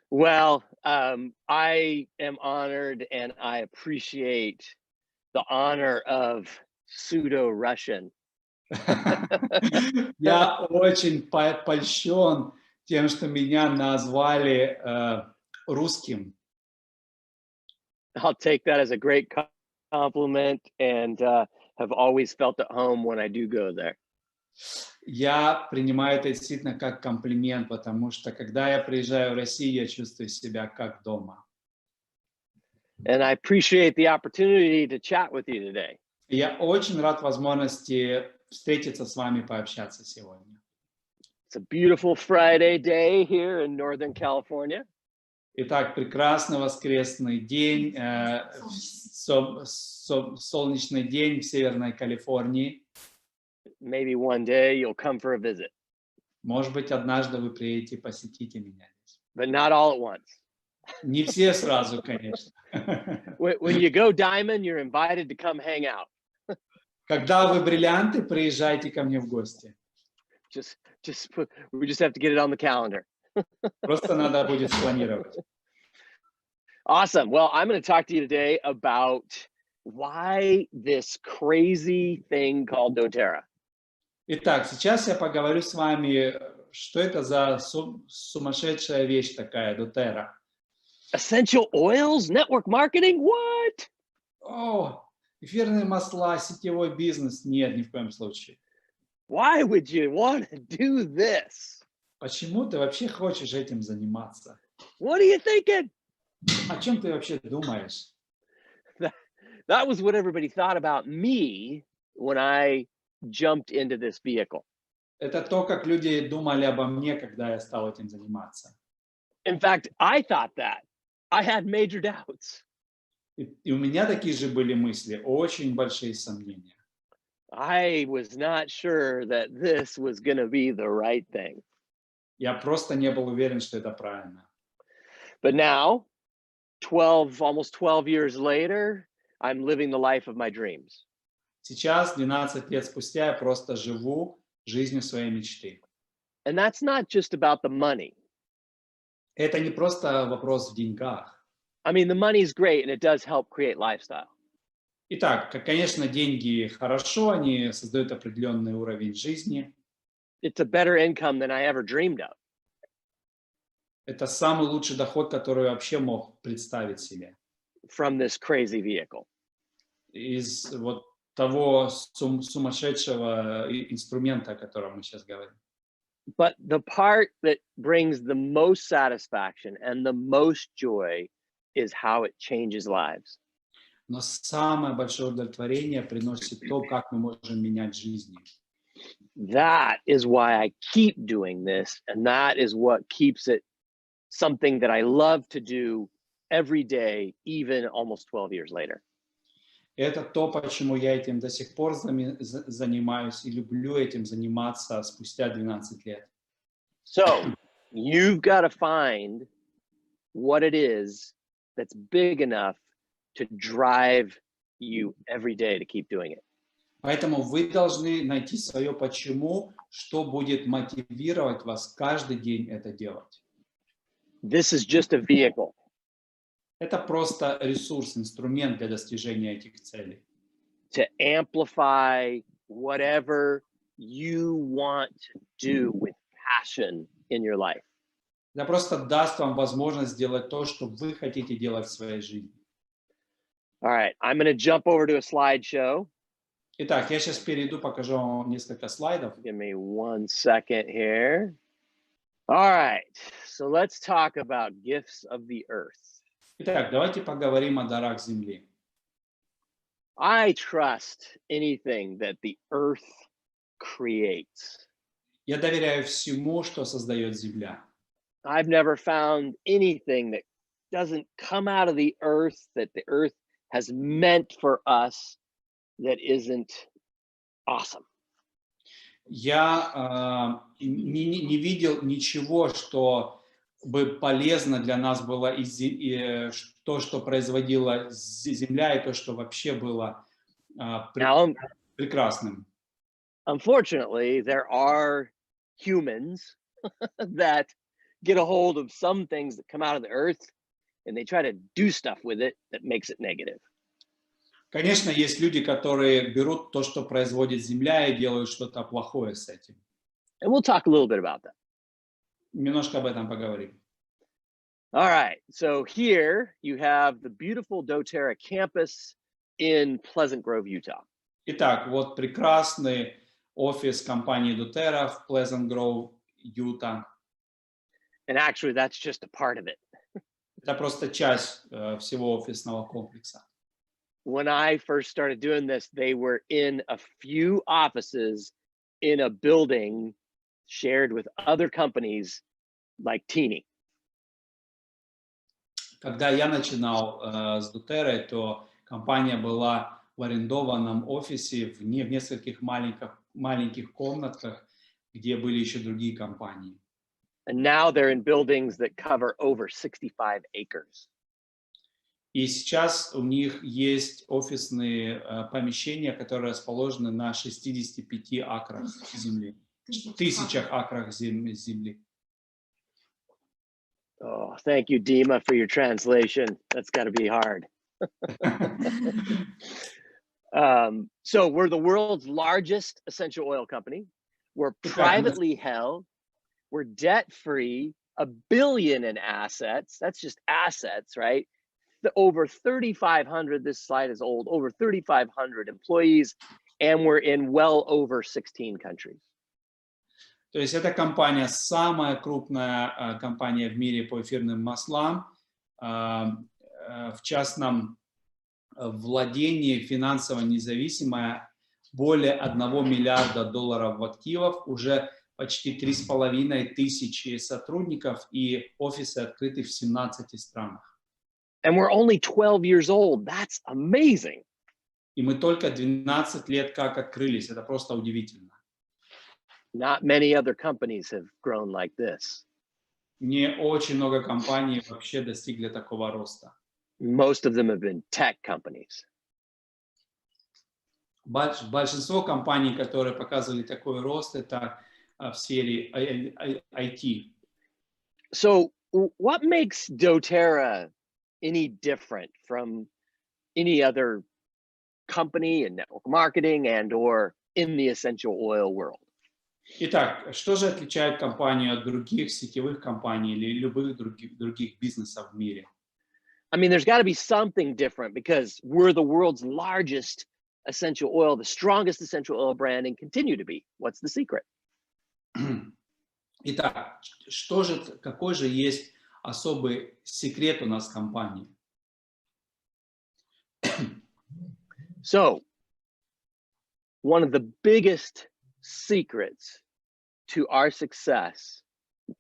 Well, I am honored and I appreciate the honor of pseudo-Russian. Я очень польщен тем, что меня назвали русским. I'll take that as a great compliment and have always felt at home when I do go there. Я принимаю это действительно как комплимент, потому что когда я приезжаю в Россию, я чувствую себя как дома. And I appreciate the opportunity to chat with you today. Я очень рад возможности встретиться с вами, пообщаться сегодня. It's a beautiful Friday day here in Northern California. Итак, прекрасный воскресный день, солнечный день в Северной Калифорнии. Maybe one day you'll come for a visit. Может быть, однажды вы приедете и посетите меня. But not all at once. Не все сразу, конечно. When you go diamond, you're invited to come hang out. Когда вы бриллианты, приезжайте ко мне в гости. We just have to get it on the calendar. Просто надо будет спланировать. Awesome. Well, I'm going to talk to you today about why this crazy thing called doTERRA. Итак, сейчас я поговорю с вами, что это за сумасшедшая вещь такая, doTERRA. Essential oils, network marketing, what? О, эфирные масла, сетевой бизнес. Нет, ни в коем случае. Why would you want to do this? Почему ты вообще хочешь этим заниматься? What are you thinking? О чем ты вообще думаешь? That was what everybody thought about me when I jumped into this vehicle. Это то, как люди думали обо мне, когда я стал этим заниматься. In fact, I thought that. I had major doubts. И у меня такие же были мысли, очень большие сомнения. I was not sure that this was going to be the right thing. Я просто не был уверен, что это правильно. But now, almost 12 years later, I'm living the life of my dreams. Сейчас, 12 лет спустя, я просто живу жизнью своей мечты. And that's not just about the money. Это не просто вопрос в деньгах. I mean, the money is great and it does help create lifestyle. Итак, конечно, деньги хорошо, они создают определенный уровень жизни. It's a better income than I ever dreamed of. Это самый лучший доход, который я вообще мог представить себе. From this crazy vehicle. Из вот того сумасшедшего инструмента, о котором мы сейчас говорим. But the part that brings the most satisfaction and the most joy is how it changes lives. Но самое большое удовлетворение приносит то, как мы можем менять жизни. That is why I keep doing this, and that is what keeps it something that I love to do every day, even almost 12 years later. Это то, почему я этим до сих пор занимаюсь и люблю этим заниматься спустя 12 лет. So, you've got to find what it is that's big enough to drive you every day to keep doing it. Поэтому вы должны найти свое почему, что будет мотивировать вас каждый день это делать. This is just a vehicle. Это просто ресурс, инструмент для достижения этих целей. To amplify whatever you want to do with passion in your life. Это просто даст вам возможность сделать то, что вы хотите делать в своей жизни. All right, I'm going to jump over to a slideshow. Итак, я сейчас перейду, покажу вам несколько слайдов. Give me 1 second here. All right, so let's talk about gifts of the earth. Итак, давайте поговорим о дарах Земли. I trust anything that the earth creates. Я доверяю всему, что создает Земля. I've never found anything that doesn't come out of the earth, that the earth has meant for us, that isn't awesome. Я не видел ничего, что бы полезно для нас было, то, что производила Земля, и то, что вообще было прекрасным. Unfortunately, there are humans that get a hold of some things that come out of the earth and they try to do stuff with it that makes it negative. Конечно, есть люди, которые берут то, что производит Земля, и делают что-то плохое с этим. And we'll talk a little bit about that. Немножко об этом поговорим. All right, so here you have the beautiful doTERRA campus in Pleasant Grove, Utah. Итак, вот прекрасный офис компании doTERRA в Pleasant Grove, Юта. And actually, that's just a part of it. Это просто часть всего офисного комплекса. When I first started doing this, they were in a few offices in a building shared with other companies like Teeny. Когда я начинал с doTERRA, то компания была в арендованном офисе в нескольких маленьких комнатках, где были еще другие компании. And now they're in buildings that cover over 65 acres. И сейчас у них есть офисные помещения, которые расположены на 65 акрах земли, тысячах акрах земли. Oh, thank you, Dima, for your translation. That's got to be hard. So we're the world's largest essential oil company. We're privately held. We're debt-free, $1 billion in assets. That's just assets, right? Over 3,500, this slide is old, over 3,500 employees, and we're in well over 16 countries. То есть эта компания самая крупная компания в мире по эфирным маслам, в частном владении, финансово независимая, более $1 миллиарда в активах, уже почти 3,5 тысячи сотрудников, и офисы открыты в 17 странах. And we're only 12 years old. That's amazing. И мы только 12 лет как открылись. Это просто удивительно. Not many other companies have grown like this. Не очень много компаний вообще достигли такого роста. Most of them have been tech companies. Большинство компаний, которые показывали такой рост, это в сфере IT. So what makes doTERRA any different from any other company in network marketing and or in the essential oil world? Итак, что же отличает компанию от других сетевых компаний или любых других бизнесов в мире? I mean, there's got to be something different because we're the world's largest essential oil, the strongest essential oil brand, and continue to be. What's the secret? Итак, какой же есть особый секрет у нас в компании? So, one of the biggest secrets to our success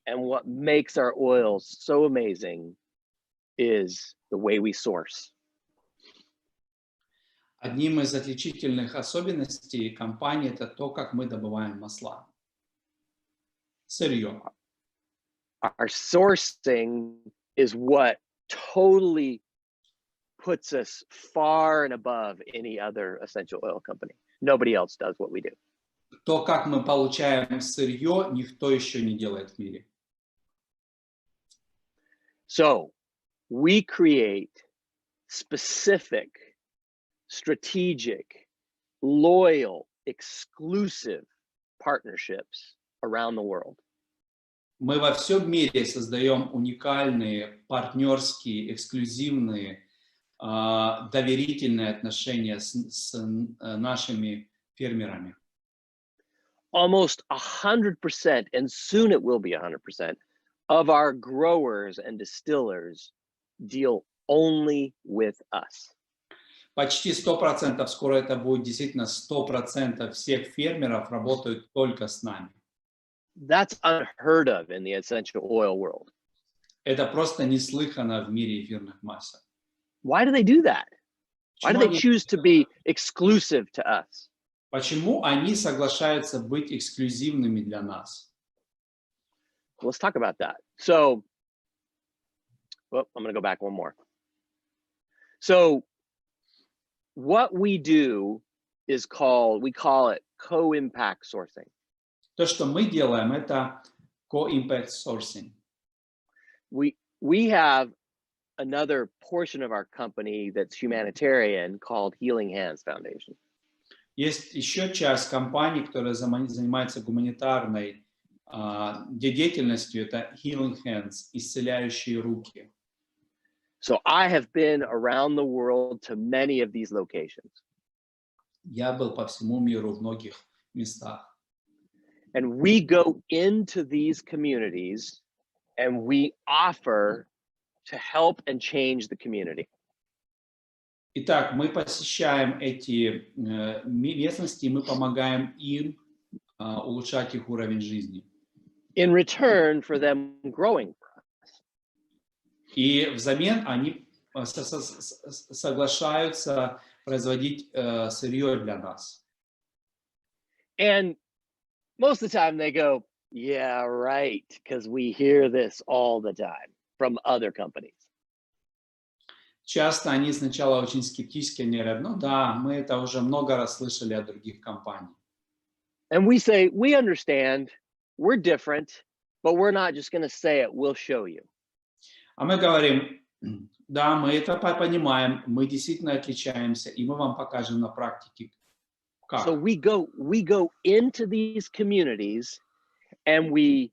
and what makes our oils so amazing is the way we source. Одним из отличительных особенностей компании это то, как мы добываем масла. Сырье. Our sourcing is what totally puts us far and above any other essential oil company. Nobody else does what we do. То, как мы получаем сырье, никто еще не делает в мире. So, we create specific, strategic, loyal, exclusive partnerships around the world. Мы во всем мире создаем уникальные, партнерские, эксклюзивные, доверительные отношения с нашими фермерами. Almost 100%, and soon it will be 100%, of our growers and distillers deal only with us. Почти 100%, скоро это будет действительно 100% всех фермеров работают только с нами. That's unheard of in the essential oil world. Это просто неслыханно в мире эфирных масел. Why do they do that? Why do they choose to be exclusive to us? Почему они соглашаются быть эксклюзивными для нас? Let's talk about that. So, well, I'm going to go back one more. So, what we do is we call it co-impact sourcing. То, что мы делаем, это co-impact sourcing. we have another portion of our company that's humanitarian called Healing Hands Foundation. Есть еще часть компаний, которая занимается гуманитарной деятельностью, это Healing Hands, исцеляющие руки. So I have been around the world to many of these locations. Я был по всему миру в многих местах. And we go into these communities and we offer to help and change the community. Итак, мы посещаем эти местности, и мы помогаем им улучшать их уровень жизни. In return for them growing. И взамен они соглашаются производить сырье для нас. And most of the time they go, yeah, right, because we hear this all the time from other companies. Часто они сначала очень скептически говорят, ну да, мы это уже много раз слышали от других компаний. And we say, we understand, we're different, but we're not just going to say it, we'll show you. А мы говорим, да, мы это понимаем, мы действительно отличаемся, и мы вам покажем на практике, как. So we go into these communities and we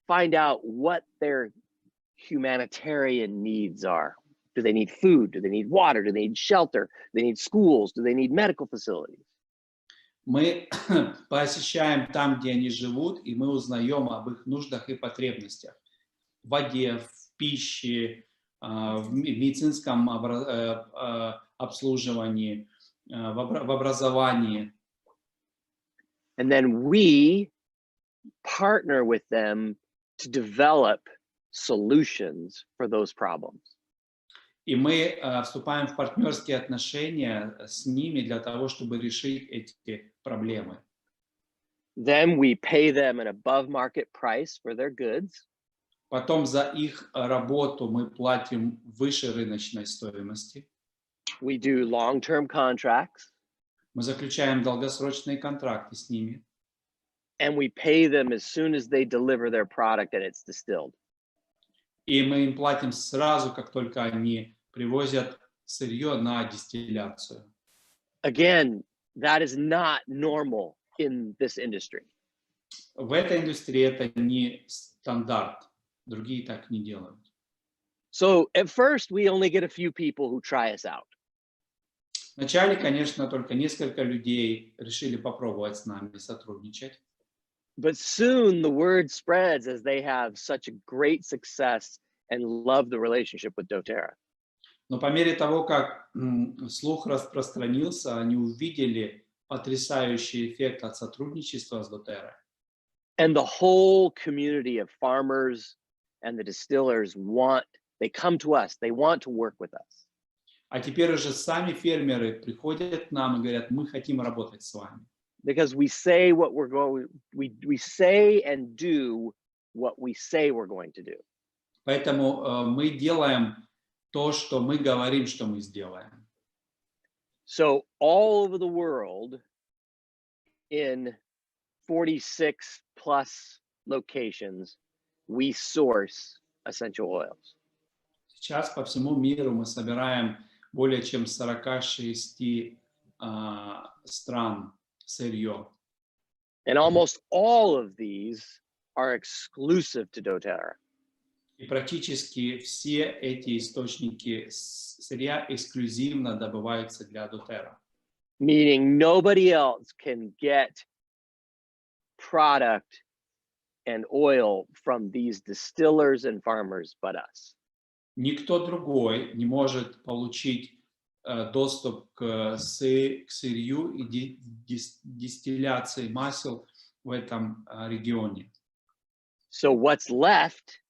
find out what their humanitarian needs are. Do they need food? Do they need water? Do they need shelter? Do they need schools? Do they need medical facilities? Мы посещаем там, где они живут, и мы узнаем об их нуждах и потребностях. В воде, в пище, в медицинском обслуживании, в образовании. And then we partner with them to develop solutions for those problems. И мы вступаем в партнерские отношения с ними для того, чтобы решить эти проблемы. Then we pay them an above market price for their goods. Потом за их работу мы платим выше рыночной стоимости. We do long-term contracts. Мы заключаем долгосрочные контракты с ними. And we pay them as soon as they deliver their product and it's distilled. И мы им платим сразу, как только они привозят сырье на дистилляцию. Again, that is not normal in this industry. В этой индустрии это не стандарт. Другие так не делают. So at first, we only get a few people who try us out. Вначале, конечно, только несколько людей решили попробовать с нами сотрудничать. But soon the word spreads as they have such a great success and love the relationship with doTERRA. Но по мере того, как слух распространился, они увидели потрясающий эффект от сотрудничества с доTERRA. And the whole community of farmers and the distillers they come to us, they want to work with us. А теперь уже сами фермеры приходят к нам и говорят, мы хотим работать с вами. Because we say what we're going, we say and do what we say we're going to do. Поэтому мы делаем то, что мы говорим, что мы сделаем. So all over the world, in 46 plus locations, we source essential oils. Сейчас по всему миру мы собираем более чем 46 стран сырье. And almost all of these are exclusive to doTERRA. И практически все эти источники сырья эксклюзивно добываются для доTERRA. Meaning nobody else can get product and oil from these distillers and farmers but us. Никто другой не может получить доступ к сырью и дистилляции масел в этом регионе. So what's left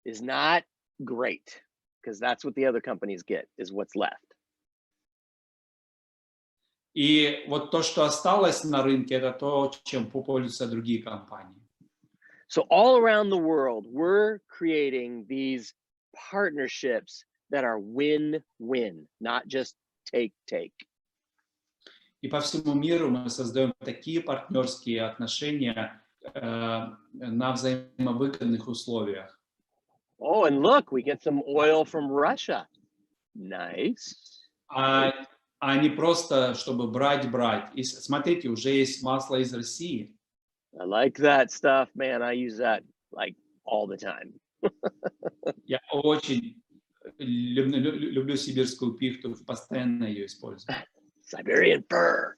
is not great, because that's what the other companies get, is what's left. И вот то, что осталось на рынке, это то, чем пользуются другие компании. So all around the world, we're creating these partnerships that are win-win, not just take-take. И по всему миру мы создаем такие партнерские отношения на взаимовыгодных условиях. Oh, and look, we get some oil from Russia. Nice. А не просто, чтобы брать. И смотрите, уже есть масло из России. I like that stuff, man. I use that like all the time. Я очень люблю сибирскую пихту, постоянно ее использую. Siberian fir.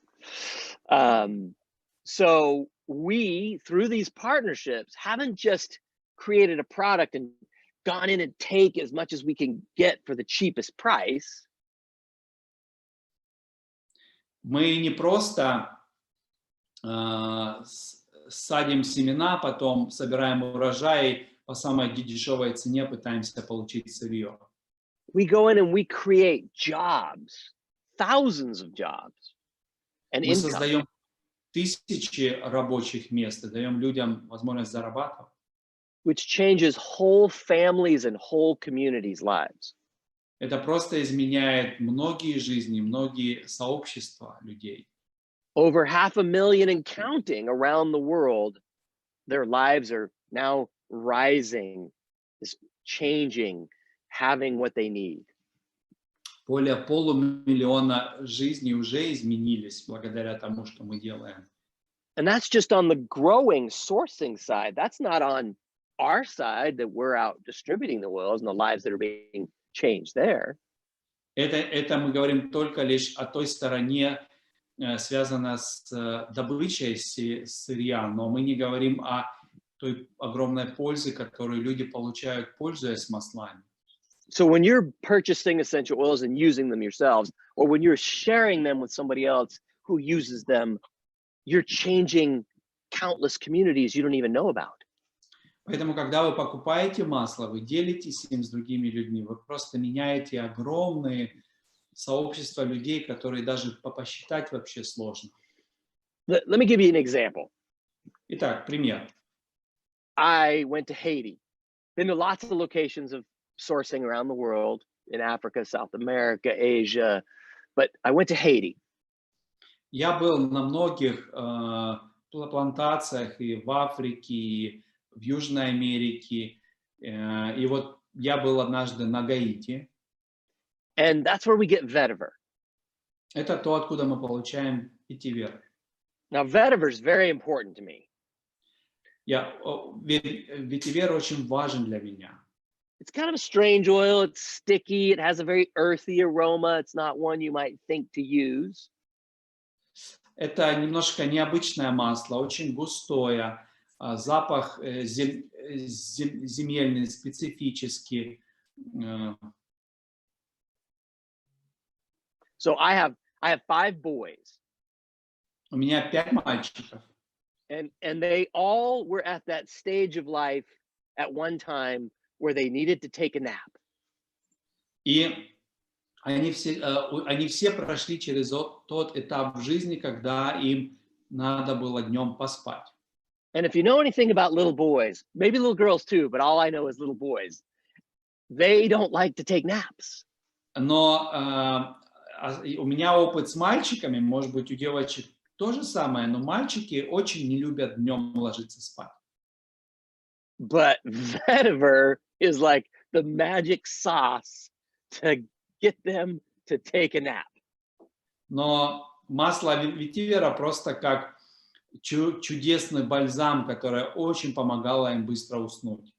So we, through these partnerships, haven't just created a product and gone in and take as much as we can get for the cheapest price. Мы не просто садим семена, потом собираем урожай по самой дешевой цене, пытаемся получить сырье. We go in and we create jobs, thousands of jobs, and Мы income. создаем тысячи рабочих мест и даем людям возможность зарабатывать. Which changes whole families and whole communities' lives. Это просто изменяет многие жизни, многие сообщества людей. Over 500,000 and counting around the world, their lives are now rising, is changing, having what they need. Более полумиллиона жизней уже изменились благодаря тому, что мы делаем. And that's just on the growing sourcing side. That's not on our side that we're out distributing the oils and the lives that are being changed there. Это мы говорим только лишь о той стороне, связанной с добычей сырья, но мы не говорим о той огромной пользе, которую люди получают, пользуясь маслами. So when you're purchasing essential oils and using them yourselves, or when you're sharing them with somebody else who uses them, you're changing countless communities you don't even know about. Поэтому, когда вы покупаете масло, вы делитесь им с другими людьми, вы просто меняете огромные сообщества людей, которые даже посчитать вообще сложно. Let me give you an example. Итак, пример. I went to Haiti. Been to lots of locations of sourcing around the world, in Africa, South America, Asia, but I went to Haiti. Я был на многих плантациях и в Африке, и в Южной Америке, и вот я был однажды на Гаити. And that's where we get vetiver. Это то, откуда мы получаем ветивер. Now, vetiver is very important to me. Ветивер очень важен для меня. It's kind of a strange oil. It's sticky. It has a very earthy aroma. It's not one you might think to use. Это немножко необычное масло, очень густое, запах земельный, специфический. So I have 5 boys. У меня 5 мальчиков. And they all were at that stage of life at one time where they needed to take a nap. И они все прошли через тот этап в жизни, когда им надо было днем поспать. And if you know anything about little boys, maybe little girls too, but all I know is little boys, they don't like to take naps. Но у меня опыт с мальчиками, может быть, у девочек то же самое, но мальчики очень не любят днем ложиться спать. But vetiver is like the magic sauce to get them to take a nap. Но масло ветивера просто как чудесный бальзам, который очень помогало им быстро уснуть.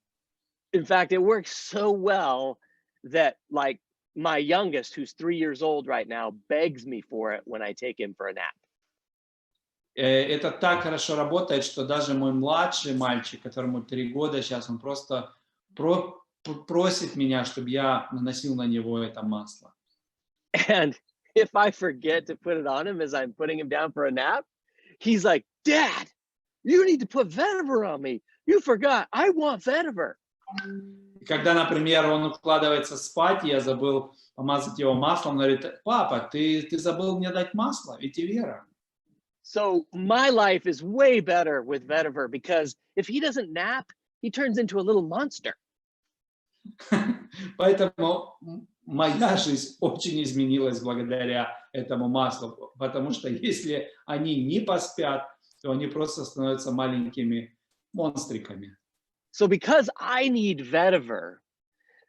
In fact, it works so well that like my youngest, who's 3 years old right now, begs me for it when I take him for a nap. Это так хорошо работает, что даже мой младший мальчик, которому 3 года сейчас, он просто просит меня, чтобы я наносил на него это масло. And if I forget to put it on him as I'm putting him down for a nap, he's like, "Dad, you need to put vetiver on me. You forgot. I want vetiver." Когда, например, он укладывается спать, я забыл помазать его маслом, он говорит: "Папа, ты забыл мне дать масло, ветивера." So my life is way better with vetiver because if he doesn't nap, he turns into a little monster. Поэтому моя жизнь очень изменилась благодаря этому маслу, потому что если они не поспят, то они просто становятся маленькими монстриками. So because I need vetiver,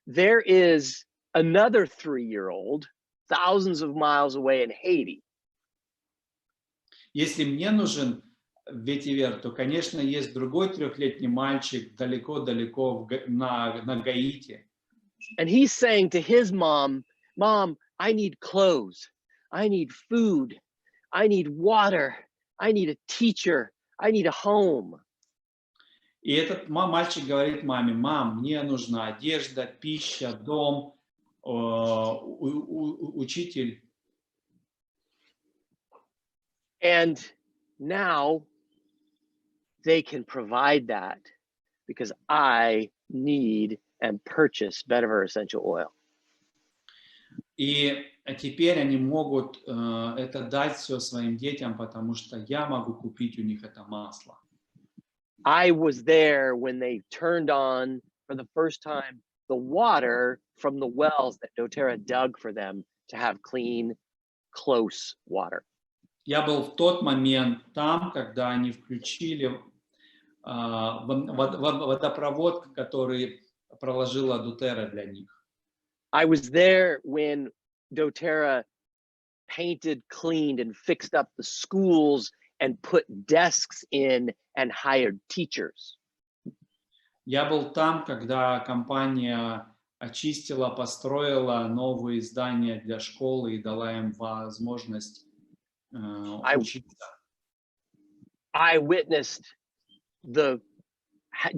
there is another 3-year-old thousands of miles away in Haiti. Если мне нужен ветивер, то, конечно, есть другой 3-летний мальчик далеко-далеко на Гаити. And he's saying to his mom, Mom, I need clothes, I need food, I need water, I need a teacher, I need a home. И этот мальчик говорит маме: мам, мне нужна одежда, пища, дом, учитель. And now they can provide that because I need and purchase better essential oil. И теперь они могут это дать все своим детям, потому что я могу купить у них это масло. I was there when they turned on for the first time the water from the wells that doTERRA dug for them to have clean, close water. Я был в тот момент там, когда они включили водопровод, который проложила доTERRA для них. I was there when doTERRA painted, cleaned, and fixed up the schools and put desks in and hired teachers. Я был там, когда компания очистила, построила новые здания для школы и дала им возможность учиться. I witnessed the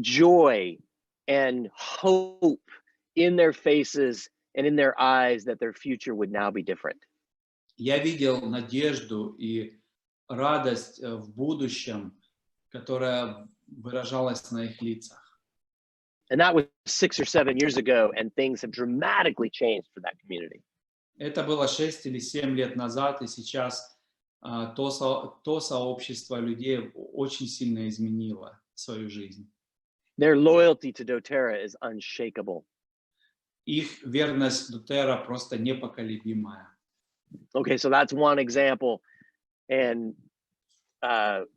joy and hope in their faces and in their eyes that their future would now be different. Я видел надежду и радость в будущем, которая выражалась на их лицах. And that was 6 or 7 years ago, and things have dramatically changed for that community. Это было 6 или 7 лет назад, и сейчас то сообщество людей очень сильно изменило свою жизнь. Their loyalty to doTERRA is unshakable. Их верность доTERRA просто непоколебимая. Okay, so that's one example. And the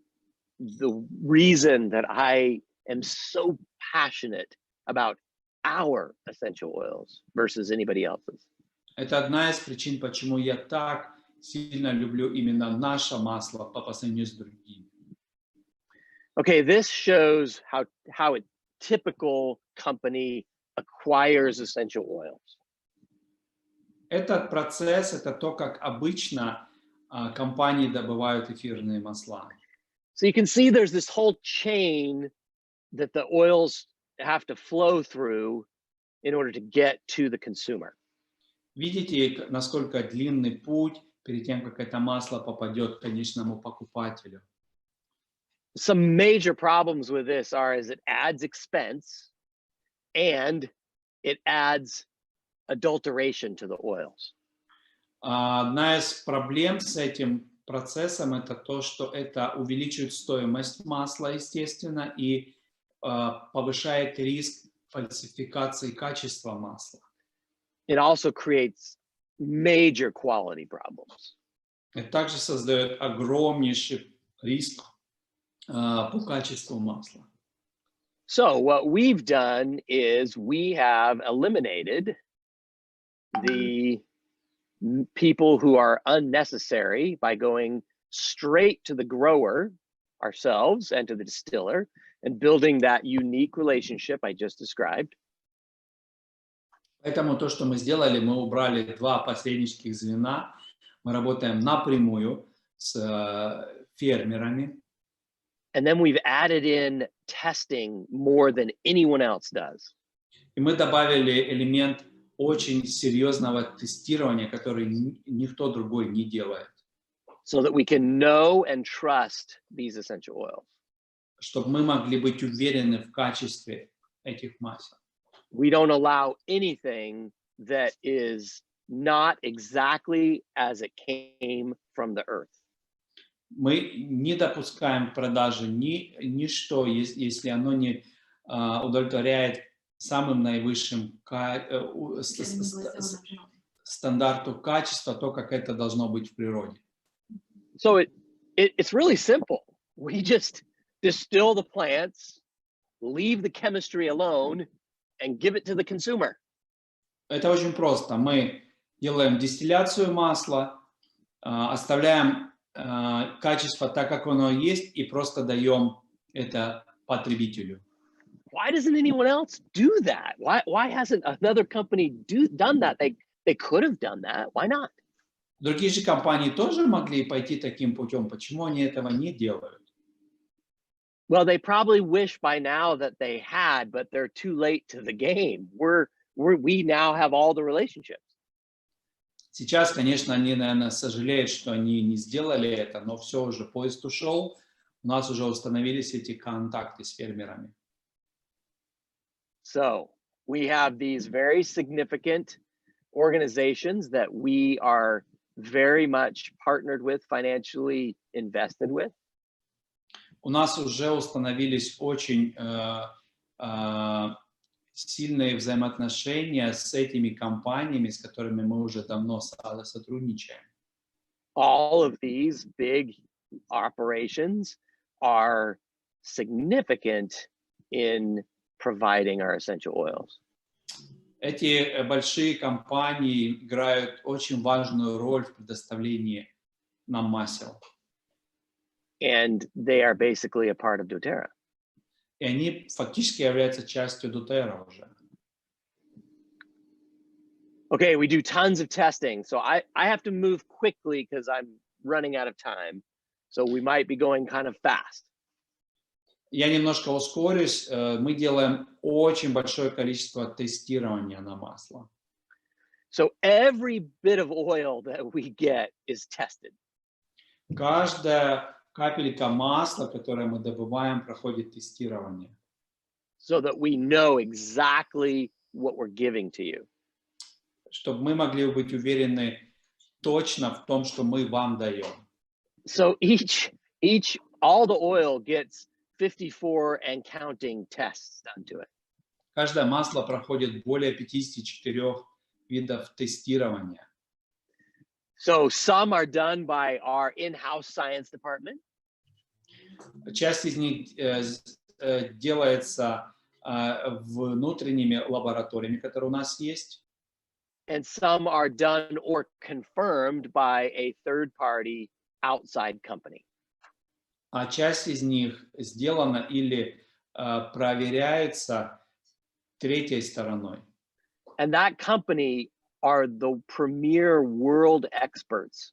reason that I am so passionate about our essential oils versus anybody else's. Это одна из причин, почему я так сильно люблю именно наше масло по сравнению с другими. Okay, this shows how a typical company acquires essential oils. Этот процесс, это то, как обычно компании добывают эфирные масла. So you can see there's this whole chain that the oils have to flow through in order to get to the consumer. Видите, насколько длинный путь перед тем, как это масло попадет к конечному покупателю. Some major problems with this are is it adds expense and it adds adulteration to the oils. Одна из проблем с этим процессом это то, что это увеличивает стоимость масла, естественно, и повышает риск фальсификации качества масла. It also creates major quality problems. Это также создает огромнейший риск по качеству масла. So what we've done is we have eliminated the people who are unnecessary by going straight to the grower ourselves and to the distiller and building that unique relationship I just described. Поэтому то, что мы сделали, мы убрали 2 посреднических звена. Мы работаем напрямую с фермерами. And then we've added in testing more than anyone else does. И мы добавили элемент очень серьезного тестирования, который никто другой не делает. So that we can know and trust these essential oils. Чтобы мы могли быть уверены в качестве этих масел. We don't allow anything that is not exactly as it came from the earth. Мы не допускаем продажи ничто, если оно не удовлетворяет самым наивысшим стандарту качества, то, как это должно быть в природе. So it's really simple. We just distill the plants, leave the chemistry alone, and give it to the consumer. Это очень просто. Мы делаем дистилляцию масла, оставляем качество так, как оно есть, и просто даем это потребителю. Why doesn't anyone else do that? Why hasn't another company done that? They could have done that. Why not? Другие же компании тоже могли пойти таким путем. Почему они этого не делают? Well, they probably wish by now that they had, but they're too late to the game. We now have all the relationships. Сейчас, конечно, они, наверное, сожалеют, что они не сделали это, но все, уже поезд ушел, у нас уже установились эти контакты с фермерами. So we have these very significant organizations that we are very much partnered with, financially invested with. У нас уже установились очень сильные взаимоотношения с этими компаниями, с которыми мы уже давно сотрудничаем. All of these big operations are significant in providing our essential oils. Эти большие компании играют очень важную роль в предоставлении нам масел. And they are basically a part of doTERRA. И они фактически являются частью доTERRA уже. Okay, we do tons of testing. So I have to move quickly because I'm running out of time. So we might be going kind of fast. Я немножко ускорюсь. Мы делаем очень большое количество тестирования на масло. So every bit of oil that we get is tested. Каждая капелька масла, которое мы добываем, проходит тестирование. So that we know exactly what we're giving to you. Чтобы мы могли быть уверены точно в том, что мы вам даем. So all the oil gets 54 and counting tests done to it. Каждое масло проходит более 54 видов тестирования. So some are done by our in-house science department. Часть из них делается внутренними лабораториями, которые у нас есть. And some are done or confirmed by a third-party outside company. А часть из них сделана или проверяется третьей стороной. And that company are the premier world experts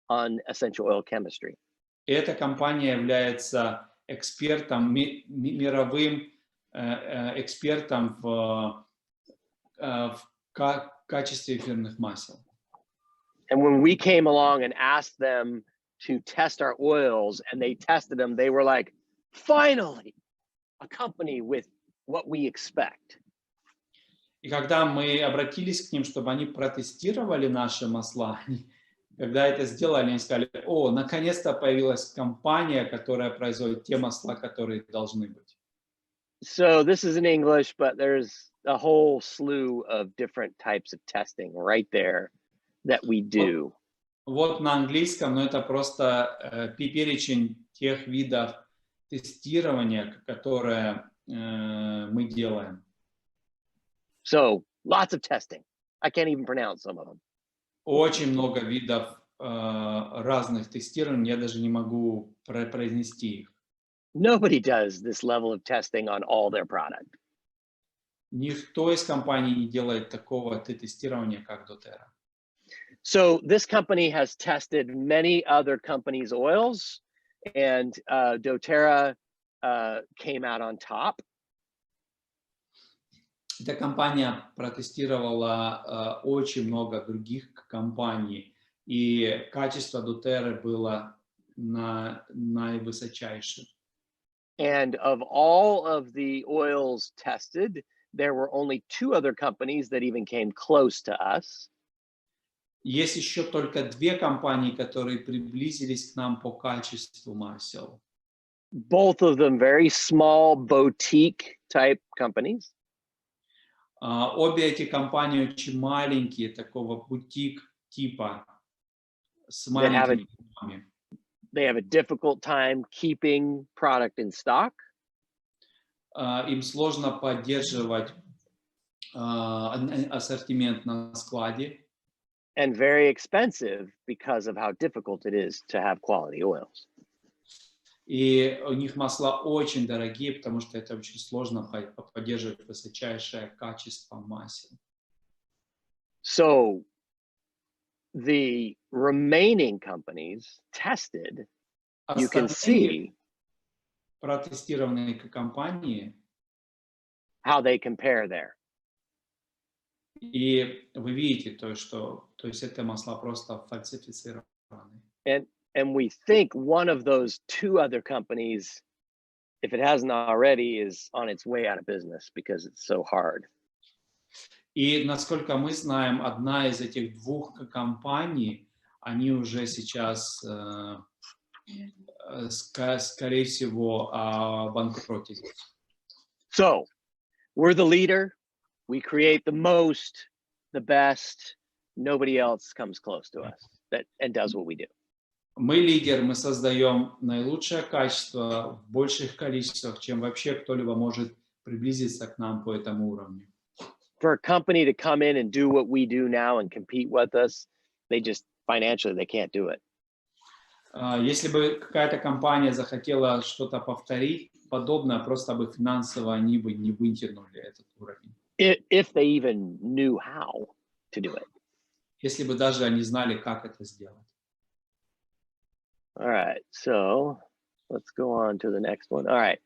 on essential oil chemistry. И эта компания является экспертом, мировым экспертом в качестве эфирных масел. And when we came along and asked them to test our oils and they tested them, they were like, finally, a company with what we expect. И когда мы обратились к ним, чтобы они протестировали наши масла, когда это сделали, они сказали: о, наконец-то появилась компания, которая производит те масла, которые должны быть. So this is in English, but there's a whole slew of different types of testing right there that we do. Вот на английском, но это просто перечень тех видов тестирования, которые мы делаем. So lots of testing. I can't even pronounce some of them. Очень много видов разных тестирований, я даже не могу произнести их. Nobody does this level of testing on all their product. Никто из компаний не делает такого тестирования, как доTERRA. So this company has tested many other companies' oils, and doTERRA came out on top. Эта компания протестировала очень много других компаний, и качество доTERRA было наивысочайшим. And of all of the oils tested, there were only 2 other companies that even came close to us. Есть еще только 2 компании, которые приблизились к нам по качеству масел. Both of them very small boutique type companies. Обе эти компании очень маленькие, такого бутик типа, с маленькими компаниями. They have a difficult time keeping product in stock. Им сложно поддерживать ассортимент на складе. And very expensive because of how difficult it is to have quality oils. И у них масла очень дорогие, потому что это очень сложно поддерживать высочайшее качество масел. So the remaining companies tested, you can see протестированные компании, how they compare there. и вы видите то есть это масла просто фальсифицированы. And we think one of those two other companies, if it hasn't already, is on its way out of business because it's so hard. И насколько мы знаем, одна из этих двух компаний, они уже сейчас, скорее всего, банкротились. So we're the leader. We create the most, the best. Nobody else comes close to us and does what we do. Мы лидер, мы создаем наилучшее качество в больших количествах, чем вообще кто-либо может приблизиться к нам по этому уровню. For a company to come in and do what we do now and compete with us, they just financially they can't do it. Если бы какая-то компания захотела что-то повторить подобное, просто бы финансово они бы не вытянули этот уровень. If they even knew how to do it. Если бы даже они знали, как это сделать. All right, so let's go on to the next one. All right,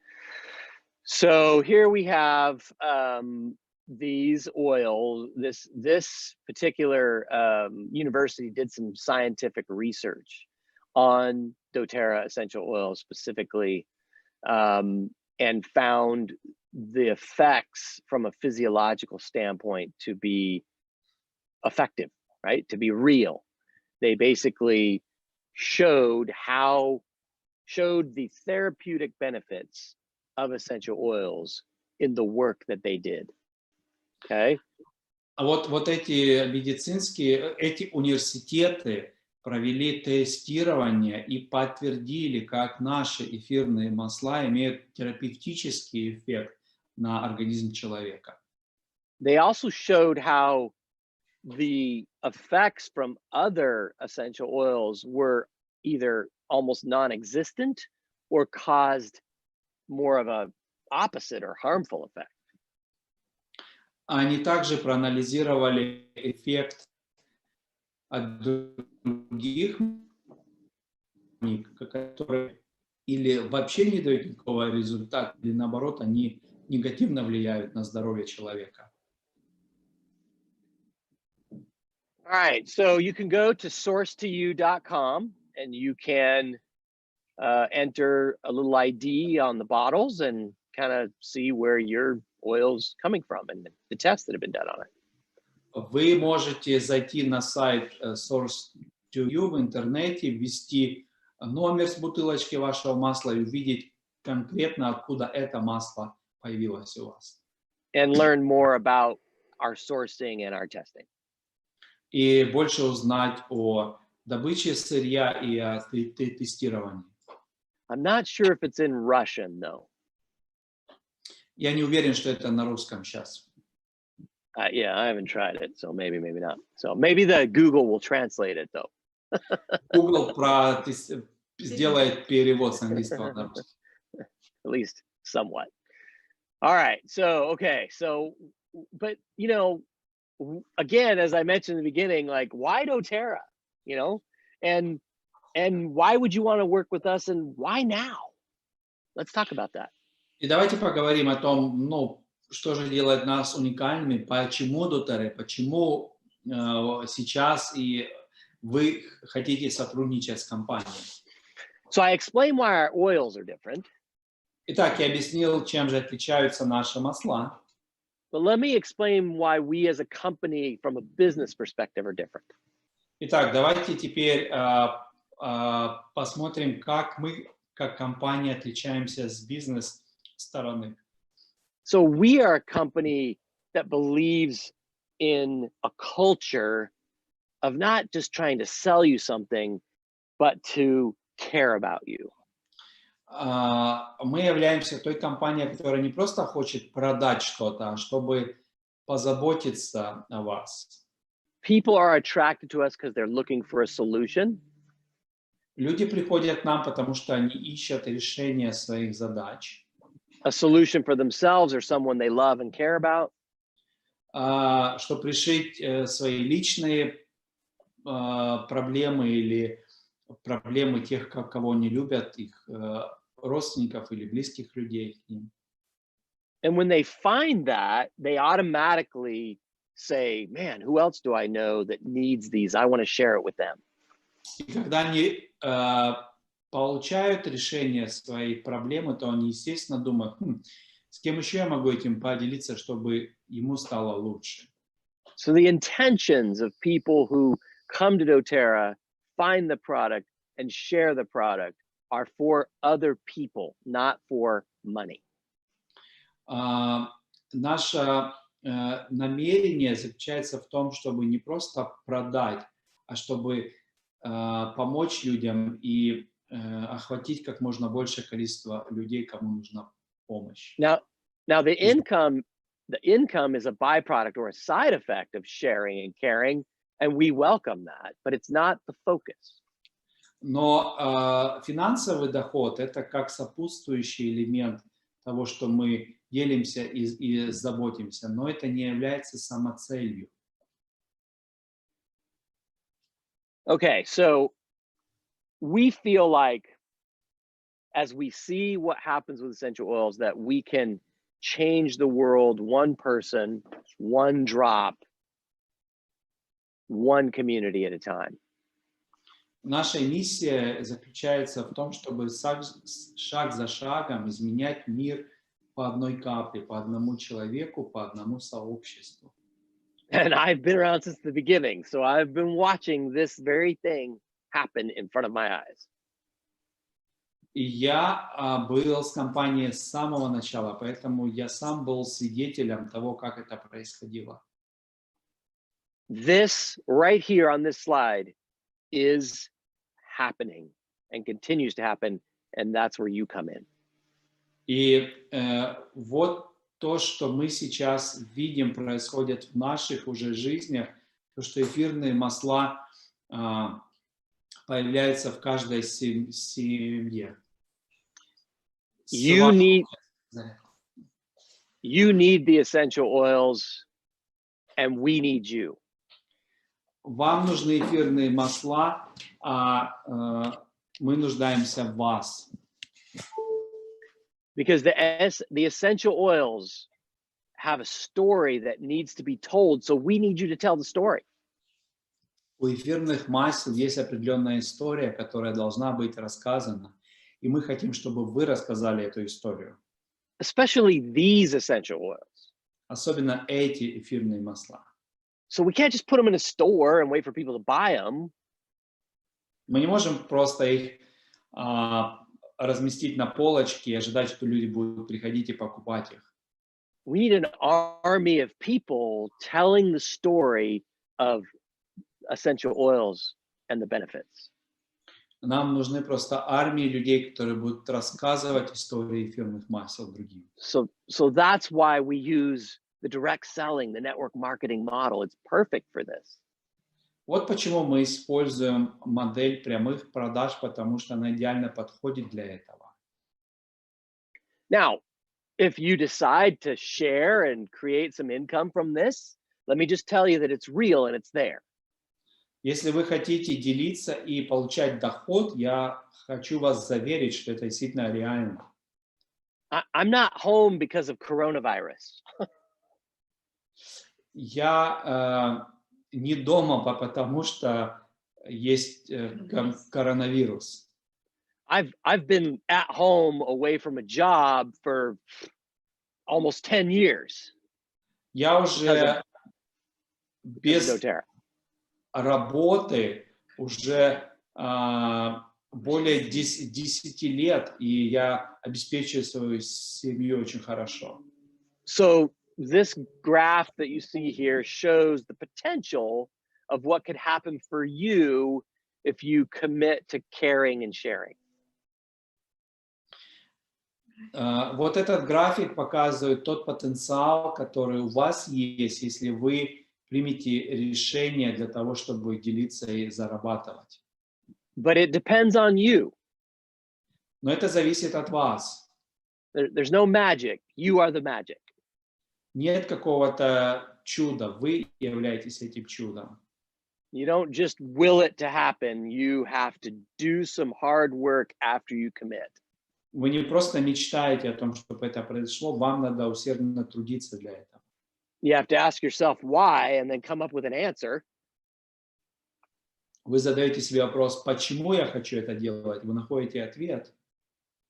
so here we have these oils. This particular university did some scientific research on doTERRA essential oils specifically, and found the effects from a physiological standpoint to be effective, right? To be real. They basically showed the therapeutic benefits of essential oils in the work that they did. Okay. А вот эти эти университеты провели тестирование и подтвердили, как наши эфирные масла имеют терапевтический эффект на организм человека. They also showed how the effects from other essential oils were either almost non-existent or caused more of a opposite or harmful effect. Они также проанализировали эффект от других, которые или вообще не дают никакого результата, или наоборот, они негативно влияют на здоровье человека. All right, so you can go to sourcetoyou.com and you can enter a little ID on the bottles and kind of see where your oil's coming from and the tests that have been done on it. Вы можете зайти на сайт Source to You в интернете, ввести номер с бутылочки вашего масла и увидеть конкретно, откуда это масло появилось у вас. And learn more about our sourcing and our testing. И больше узнать о добыче сырья и о тестировании. I'm not sure if it's in Russian though. Я не уверен, что это на русском сейчас. Yeah, I haven't tried it, so maybe not. So maybe the Google will translate it though. Google сделает перевод с английского на русский. At least somewhat. All right, so okay, so but you know, again, as I mentioned in the beginning, like why doTERRA, you know, and why would you want to work with us and why now? Let's talk about that. И давайте поговорим о том, ну, что же делает нас уникальными, почему доTERRA, почему сейчас и вы хотите сотрудничать с компанией. So I explained why our oils are different. Итак, я объяснил, чем же отличаются наши масла. But let me explain why we as a company from a business perspective are different. Итак, давайте теперь посмотрим, как мы, как компания, отличаемся с бизнес-стороны. So we are a company that believes in a culture of not just trying to sell you something, but to care about you. Мы являемся той компанией, которая не просто хочет продать что-то, а чтобы позаботиться о вас. People are attracted to us because they're looking for a solution. Люди приходят к нам, потому что они ищут решение своих задач. A solution for themselves or someone they love and care about. Чтобы решить свои личные проблемы или проблемы тех, кого они любят, их родственников или близких людей к ним. And when they find that, they automatically say, man, who else do I know that needs these? I want to share it with them. И когда они получают решение своей проблемы, то они, естественно, думают, с кем еще я могу этим поделиться, чтобы ему стало лучше. So the intentions of people who come to doTERRA, find the product, and share the product are for other people, not for money. Наше намерение заключается в том, чтобы не просто продать, а чтобы помочь людям и охватить как можно большее количество людей, кому нужна помощь. Now the income is a byproduct or a side effect of sharing and caring, and we welcome that, but it's not the focus. Но финансовый доход – это как сопутствующий элемент того, что мы делимся и заботимся, но это не является самоцелью. Okay, so we feel like as we see what happens with essential oils, that we can change the world one person, one drop, one community at a time. Наша миссия заключается в том, чтобы шаг за шагом изменять мир по одной капле, по одному человеку, по одному сообществу. And I've been around since the beginning, so I've been watching this very thing happen in front of my eyes. И я был с компанией с самого начала, поэтому я сам был свидетелем того, как это происходило. This right here on this slide is happening and continues to happen, and that's where you come in. И вот то, что мы сейчас видим, происходит в наших уже жизнях, то, что эфирные масла появляются в каждой семье. You need the essential oils, and we need you. Вам нужны эфирные масла, а мы нуждаемся в вас. Because the essential oils have a story that needs to be told, so we need you to tell the story. У эфирных масел есть определенная история, которая должна быть рассказана, и мы хотим, чтобы вы рассказали эту историю. Especially these essential oils. Особенно эти эфирные масла. So we can't just put them in a store and wait for people to buy them. Мы не можем просто их разместить на полочке и ожидать, что люди будут приходить и покупать их. We need an army of people telling the story of essential oils and the benefits. Нам нужны просто армии людей, которые будут рассказывать истории эфирных масел другим. So that's why we use the direct selling, the network marketing model. It's perfect for this. Вот почему мы используем модель прямых продаж, потому что она идеально подходит для этого. Now, if you decide to share and create some income from this, let me just tell you that it's real and it's there. Если вы хотите делиться и получать доход, я хочу вас заверить, что это действительно реально. I'm not home because of coronavirus. Я не дома, потому что есть коронавирус. I've been at home away from a job for almost 10 years. Я уже без doTERRA. работы уже более 10 лет, и я обеспечиваю свою семью очень хорошо. So this graph that you see here shows the potential of what could happen for you if you commit to caring and sharing. Вот этот график показывает тот потенциал, который у вас есть, если вы примете решение для того, чтобы делиться и зарабатывать. But it depends on you. Но это зависит от вас. There's no magic. You are the magic. Нет какого-то чуда, вы являетесь этим чудом. You don't just will it to happen. You have to do some hard work after you commit. Вы не просто мечтаете о том, чтобы это произошло, вам надо усердно трудиться для этого. You have to ask yourself why and then come up with an answer. Вы задаете себе вопрос, почему я хочу это делать, вы находите ответ.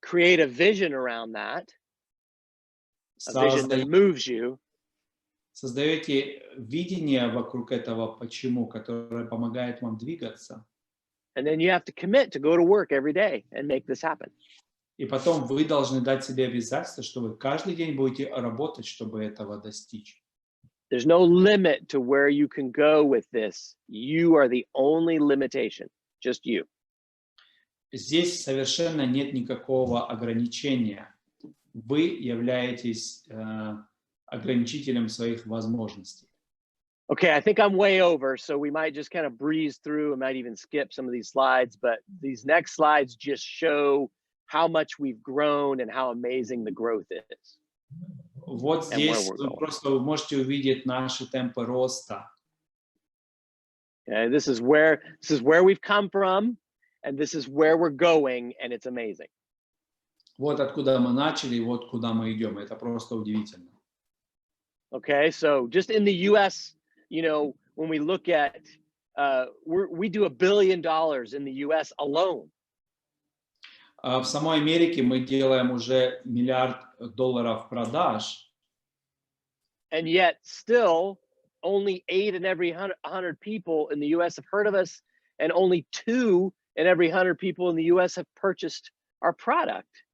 Create a vision around that. A vision that moves you. Создаете видение вокруг этого почему, которое помогает вам двигаться. And then you have to commit to go to work every day and make this happen. И потом вы должны дать себе обязательство, что вы каждый день будете работать, чтобы этого достичь. There's no limit to where you can go with this. You are the only limitation, just you. Здесь совершенно нет никакого ограничения. Вы являетесь ограничителем своих возможностей. Okay, I think I'm way over, so we might just kind of breeze through. I might even skip some of these slides, but these next slides just show how much we've grown and how amazing the growth is. Вот здесь вы просто можете увидеть наши темпы роста. Okay, this is where we've come from, and this is where we're going, and it's amazing. Вот откуда мы начали, и вот куда мы идем. Это просто удивительно. Okay, so just in the U.S., you know, when we look at, we do $1 billion in the U.S. alone. В самой Америке мы делаем уже $1 миллиард продаж. And yet still only 8 in every 100 people in the US have heard of us, and only 2 in every 100 people in the US have purchased our product.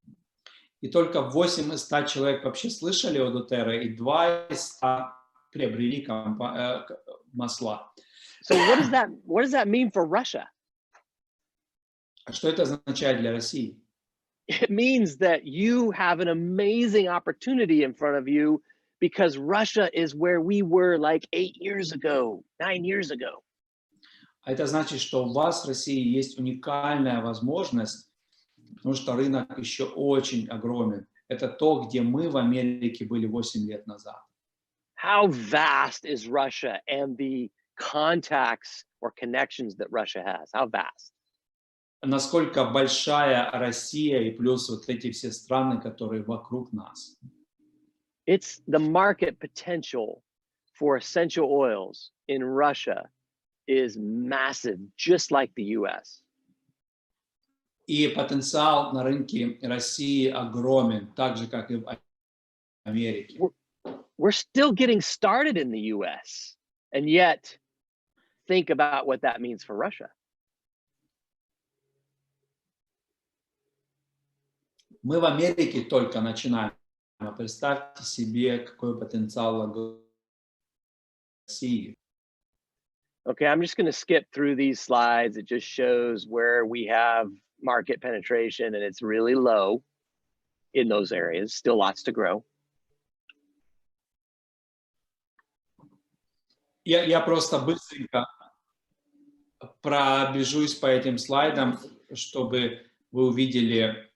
И только 8 из 100 человек вообще слышали о доTERRA, и 2 из 100 приобрели масла. So what does that mean for Russia? Что это означает для России? It means that you have an amazing opportunity in front of you, because Russia is where we were like 9 years ago. Это значит, что у вас в России есть уникальная возможность, потому что рынок еще очень огромен. Это то, где мы в Америке были 8 лет назад. How vast is Russia and the contacts or connections that Russia has? How vast? Насколько большая Россия и плюс вот эти все страны, которые вокруг нас. It's the market potential for essential oils in Russia is massive, just like the US. И потенциал на рынке России огромен, так же, как и в Америке. We're still getting started in the US, and yet think about what that means for Russia. Мы в Америке только начинаем. Представьте себе, какой потенциал в России. Okay, I'm just going to skip through these slides. It just shows where we have market penetration, and it's really low in those areas. Still lots to grow. Я просто быстренько пробежусь по этим слайдам, чтобы вы увидели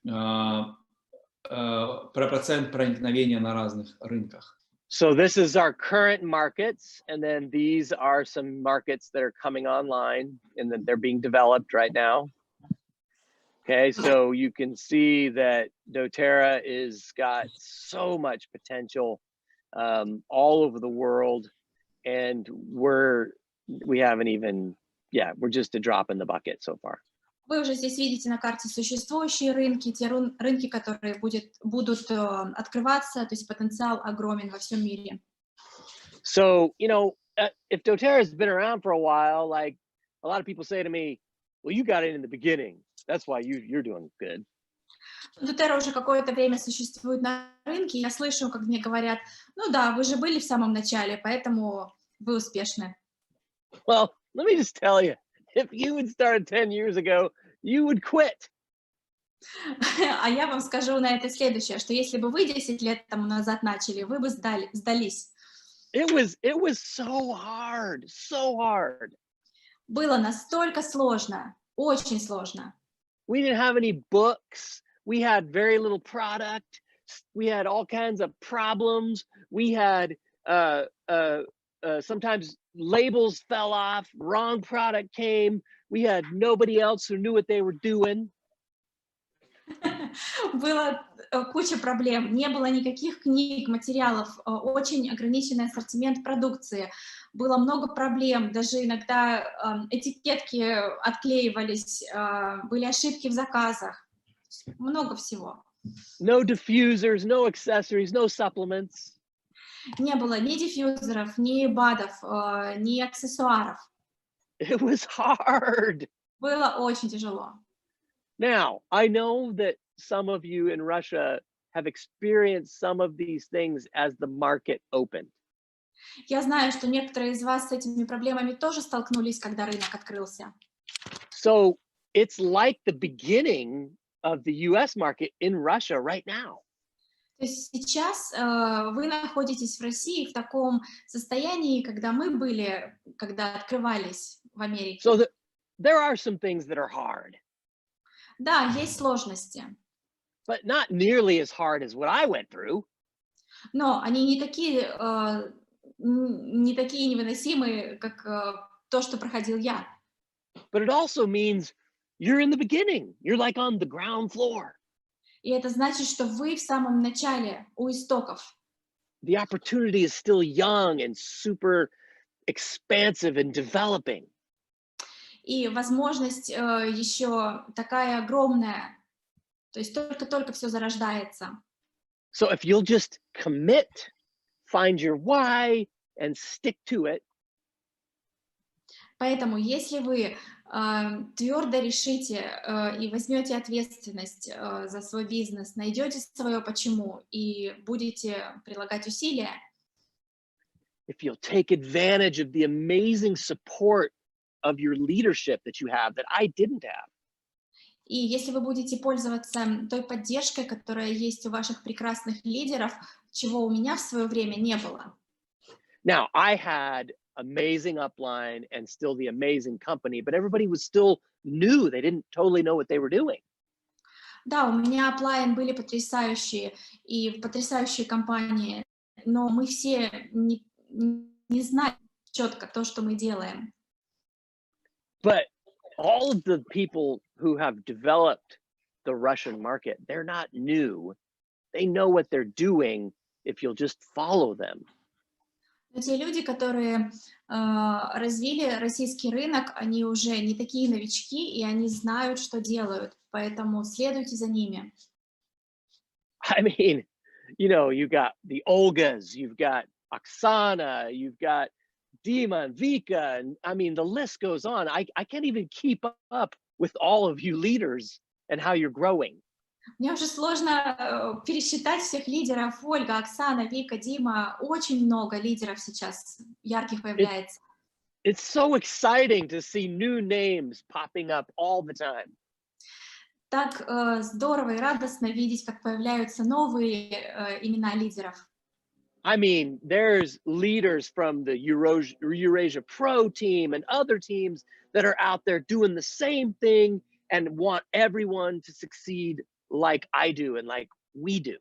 про процент проникновения на разных рынках. So this is our current markets, and then these are some markets that are coming online and that they're being developed right now. Okay, so you can see that doTERRA is got so much potential all over the world, and we're just a drop in the bucket so far. Вы уже здесь видите на карте существующие рынки, те рынки, которые будут открываться, то есть потенциал огромен во всем мире. So, you know, if doTERRA has been around for a while, like a lot of people say to me, well, you got it in the beginning. That's why you're doing good. doTERRA уже какое-то время существует на рынке, и я слышу, как мне говорят, ну да, вы же были в самом начале, поэтому вы успешны. Well, let me just tell you, if you had started 10 years ago, you would quit. А я вам скажу на это следующее, что если бы вы 10 лет тому назад начали, вы бы сдались. It was so hard, so hard. Было настолько сложно, очень сложно. We didn't have any books. We had very little product. We had all kinds of problems. We had sometimes labels fell off, wrong product came. We had nobody else who knew what they were doing. Было куча проблем, не было никаких книг, материалов, очень ограниченный ассортимент продукции, было много проблем, даже иногда этикетки отклеивались, были ошибки в заказах, много всего. No diffusers, no accessories, no supplements. Не было ни диффьюзеров, ни БАДов, ни аксессуаров. It was hard. Было очень тяжело. Now, I know that some of you in Russia have experienced some of these things as the market opened. Я знаю, что некоторые из вас с этими проблемами тоже столкнулись, когда рынок открылся. So it's like the beginning of the US market in Russia right now. То есть сейчас вы находитесь в России в таком состоянии, когда мы были, когда открывались в Америке. So there are some things that are hard. Да, есть сложности, But not nearly as hard as what I went through. но они не такие невыносимые, как то, что проходил я. But it also means you're in the beginning. You're like on the ground floor. И это значит, что вы в самом начале, у истоков. The opportunity is still young and super expansive and developing. И возможность еще такая огромная, то есть только-только все зарождается. So if you'll just commit, find your why and stick to it. Поэтому если вы твердо решите и возьмете ответственность за свой бизнес, найдете свое почему и будете прилагать усилия, If you'll take advantage of the amazing support of your leadership that you have that I didn't have. и если вы будете пользоваться той поддержкой, которая есть у ваших прекрасных лидеров, чего у меня в свое время не было. Now, I had amazing upline and still the amazing company, but everybody was still new. They didn't totally know what they were doing. Да, у меня оплайн были потрясающие и потрясающие компании, но мы все не знали четко то, что мы делаем. But all of the people who have developed the Russian market, they're not new. They know what they're doing if you'll just follow them. Но те люди, которые развили российский рынок, они уже не такие новички, и они знают, что делают, поэтому следуйте за ними. I mean, you know, you got the Olgas, you've got Oksana, you've got Dima and Vika, and I mean, the list goes on. I can't even keep up with all of you leaders and how you're growing. Мне уже сложно пересчитать всех лидеров. Ольга, Оксана, Вика, Дима. Очень много лидеров сейчас ярких появляется. It's so exciting to see new names popping up all the time. Так здорово и радостно видеть, как появляются новые имена лидеров. I mean, there's leaders from the Eurasia Pro team and other teams that are out there doing the same thing and want everyone to succeed like I do and like we do.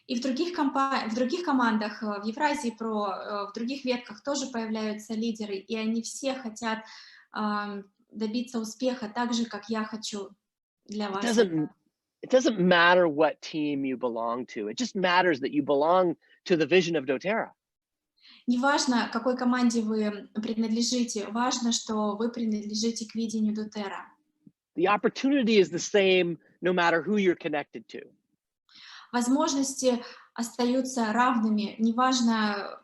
И в других командах, в Евразии Про, в других ветках тоже появляются лидеры, и они все хотят добиться успеха так же, как я хочу для вас. It doesn't matter what team you belong to. It just matters that you belong to the vision of doTERRA. Неважно, какой команде вы принадлежите, важно, что вы принадлежите к видению доTERRA. The opportunity is the same no matter who you're connected to. Возможности остаются равными, неважно,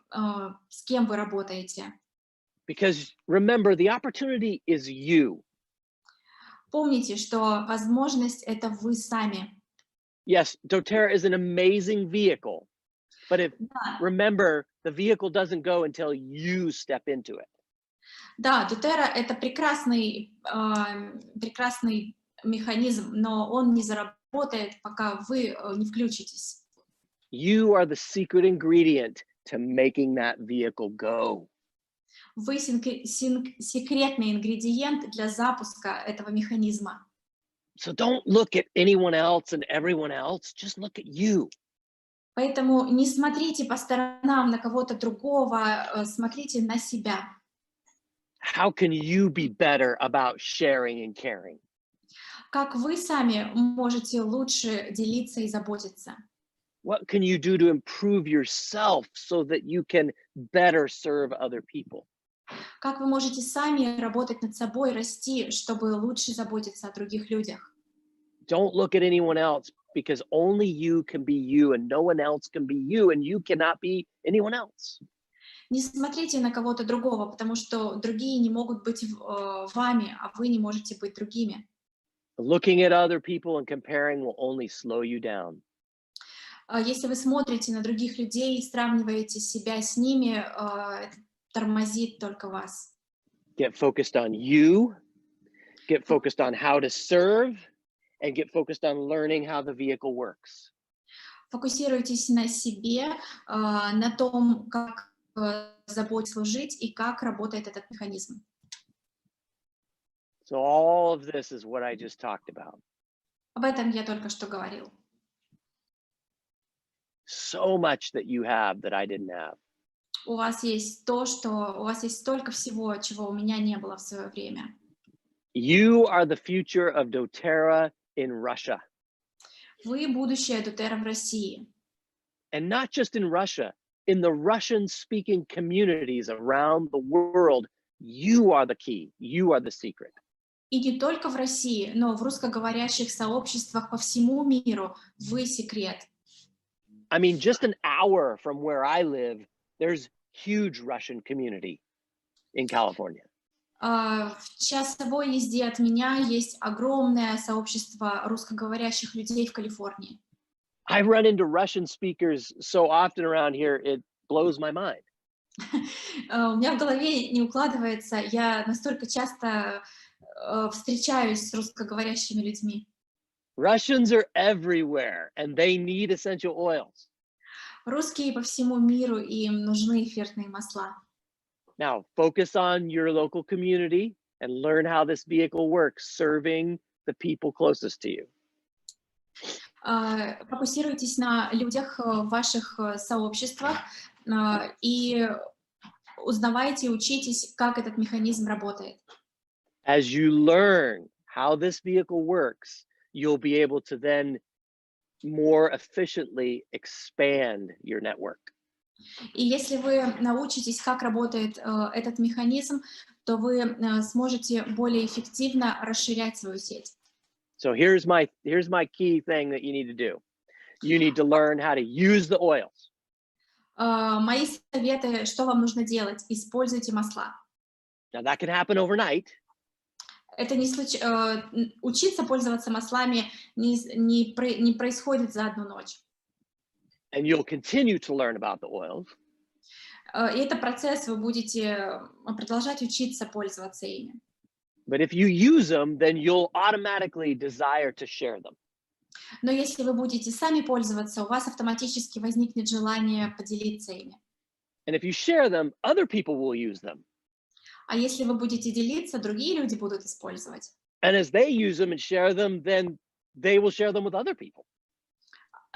с кем вы работаете. Because remember, the opportunity is you. Помните, что возможность — это вы сами. Yes, doTERRA is an amazing vehicle, but remember, the vehicle doesn't go until you step into it. Да, доTERRA — это прекрасный механизм, но он не заработает, пока вы не включитесь. You are the secret ingredient to making that vehicle go. Вы секретный ингредиент для запуска этого механизма. So don't look at anyone else and everyone else, just look at you. Поэтому не смотрите по сторонам на кого-то другого, смотрите на себя. How can you be better about sharing and caring? Как вы сами можете лучше делиться и заботиться? What can you do to improve yourself so that you can better serve other people? Как вы можете сами работать над собой, расти, чтобы лучше заботиться о других людях? Don't look at anyone else because only you can be you and no one else can be you and you cannot be anyone else. Не смотрите на кого-то другого, потому что другие не могут быть вами, а вы не можете быть другими. Looking at other people and comparing will only slow you down. Если вы смотрите на других людей и сравниваете себя с ними, это тормозит только вас. Get focused on you, get focused on how to serve, and get focused on learning how the vehicle works. Фокусируйтесь на себе, на том, как заботиться, служить и как работает этот механизм. So all of this is what I just talked about. Об этом я только что говорил. So much that you have that I didn't have. У вас есть столько всего, чего у меня не было в свое время. You are the future of doTERRA in Russia. Вы будущее доTERRA в России. And not just in Russia, in the Russian-speaking communities around the world, you are the key, you are the secret. И не только в России, но в русскоговорящих сообществах по всему миру вы секрет. I mean, just an hour from where I live, there's huge Russian community in California. В часовой езде от меня есть огромное сообщество русскоговорящих людей в Калифорнии. I run into Russian speakers so often around here, it blows my mind. У меня в голове не укладывается, я настолько часто встречаюсь с русскоговорящими людьми. Russians are everywhere, and they need essential oils. Русские по всему миру, и им нужны эфирные масла. Now, focus on your local community and learn how this vehicle works, serving the people closest to you. Фокусируйтесь на людях в ваших сообществах и узнавайте, учитесь, как этот механизм работает. As you learn how this vehicle works, you'll be able to then more efficiently expand your network. И если вы научитесь, как работает этот механизм, то вы сможете более эффективно расширять свою сеть. So here's my key thing that you need to do. You need to learn how to use the oils. Мои советы, что вам нужно делать? Используйте масла. Now that can happen overnight. Это учиться пользоваться маслами не происходит за одну ночь. And you'll continue to learn about the oils. И это процесс, вы будете продолжать учиться пользоваться ими. But if you use them, then you'll automatically desire to share them. Но если вы будете сами пользоваться, у вас автоматически возникнет желание поделиться ими. And if you share them, other people will use them. А если вы будете делиться, другие люди будут использовать. And as they use them and share them, then they will share them with other people.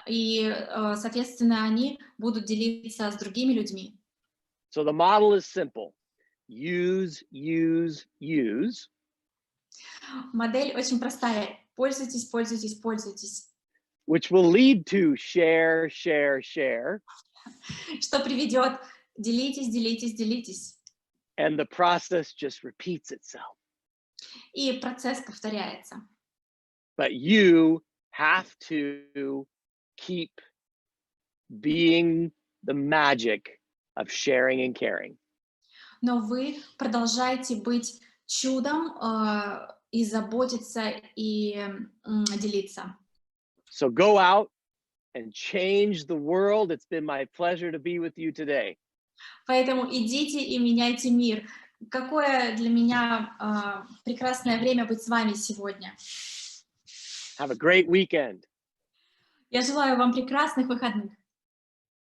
И, соответственно, они будут делиться с другими людьми. So the model is simple. Use, use, use. Модель очень простая. Пользуйтесь, пользуйтесь, пользуйтесь. Which will lead to share, share, share. Что приведет? Делитесь, делитесь, делитесь. And the process just repeats itself. И процесс повторяется. But you have to keep being the magic of sharing and caring. Но вы продолжаете быть чудом и заботиться, и делиться. So go out and change the world. It's been my pleasure to be with you today. Поэтому идите и меняйте мир. Какое для меня прекрасное время быть с вами сегодня. Have a great weekend. Я желаю вам прекрасных выходных.